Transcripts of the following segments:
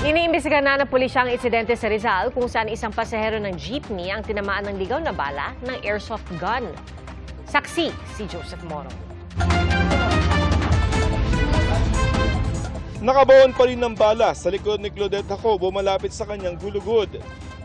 Iniimbestigahan na ng pulisya ang insidente sa Rizal kung saan isang pasahero ng jeepney ang tinamaan ng ligaw na bala ng airsoft gun. Saksi si Joseph Moro. Nakabaon pa rin ng bala sa likod ni Claudette Jacobo malapit sa kanyang gulugod.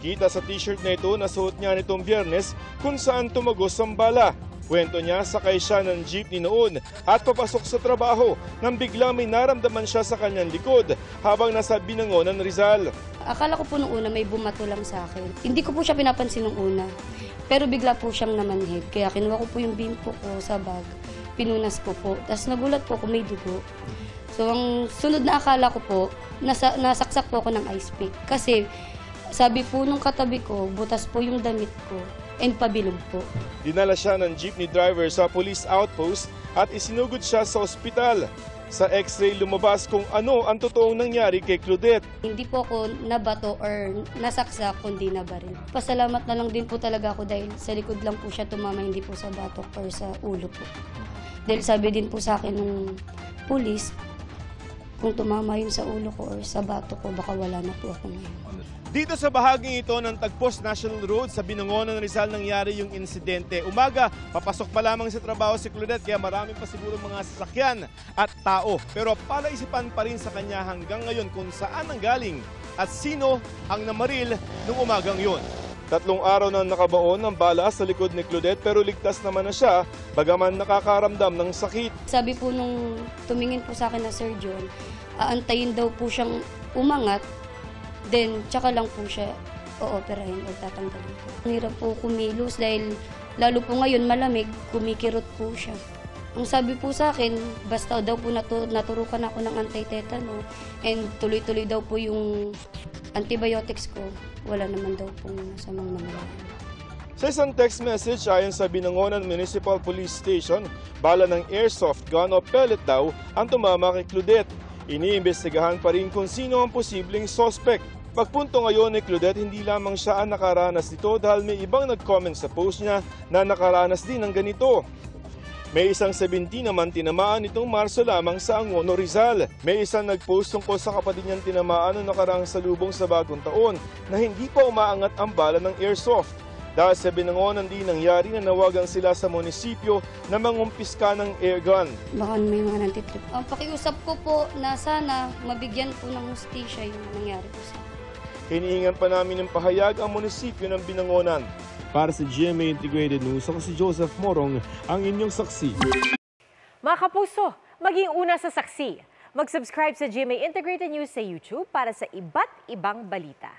Kita sa t-shirt na ito na suot niya nitong Biyernes kung saan tumagos ang bala. Kwento niya, sakay siya ng jeepney noon at papasok sa trabaho nang bigla may naramdaman siya sa kanyang likod habang nasa Binangonan, Rizal. Akala ko po nung una may bumato lang sa akin. Hindi ko po siya pinapansin nung una. Pero bigla po siyang namanhid. Kaya kinuha ko po yung bimpo ko sa bag. Pinunas ko po. Tapos nagulat po ako may dugo. So ang sunod na akala ko po, nasaksak po ako ng ice pick. Kasi sabi po nung katabi ko, butas po yung damit ko. And pabilog po. Dinala siya ng jeepney driver sa police outpost at isinugod siya sa ospital. Sa x-ray lumabas kung ano ang totoong nangyari kay Claudette. Hindi po ako nabato or nasaksak kundi nabaril. Pasalamat na lang din po talaga ako dahil sa likod lang po siya tumama, hindi po sa batok or sa ulo po. Dahil sabi din po sa akin ng police, kung tumama yun sa ulo ko or sa batok ko, baka wala na po ako ngayon. Dito sa bahaging ito ng Tagpos National Road sa Binangonan, Rizal nangyari yung insidente. Umaga, papasok pa lamang sa trabaho si Claudette kaya marami pa siguro mga sasakyan at tao. Pero palaisipan pa rin sa kanya hanggang ngayon kung saan nanggaling at sino ang namaril nung umagang yun. 3 araw na nakabaon ng bala sa likod ni Claudette pero ligtas naman na siya bagaman nakakaramdam ng sakit. Sabi po nung tumingin po sa akin na surgeon, aantayin daw po siyang umangat. Then, tsaka lang po siya o-operahin o tatanggalin po. Hirap po kumilos dahil lalo po ngayon malamig, kumikirot po siya. Ang sabi po sa akin, basta daw po naturukan ako ng anti-tetano and tuloy-tuloy daw po yung antibiotics ko, wala naman daw pong masamang nangyayari. Sa isang text message ayon sa Binangonan Municipal Police Station, bala ng airsoft gun o pellet daw ang tumama kay Claudette. Iniimbestigahan pa rin kung sino ang posibleng suspect. Pagpunto ngayon ni Claudette, hindi lamang siya ang nakaranas nito dahil may ibang nag-comment sa post niya na nakaranas din ng ganito. May isang 17 naman tinamaan nitong Marso lamang sa Angono, Rizal. May isang nag-post tungkol sa kapatid niyang tinamaan noong nakarang salubong sa bagong taon na hindi pa umaangat ang bala ng airsoft. Dahil sa Binangonan din nangyari na nawagan sila sa munisipyo na mangumpiska ng airgun. Baka may mga nantitrip. Ang pakiusap ko po na sana mabigyan po ng hustisya yung nangyari po sa akin. Hinihingan pa namin ng pahayag ang munisipyo ng Binangonan. Para sa GMA Integrated News, ako si Joseph Morong, ang inyong saksi. Mga kapuso, maging una sa saksi. Mag-subscribe sa GMA Integrated News sa YouTube para sa iba't ibang balita.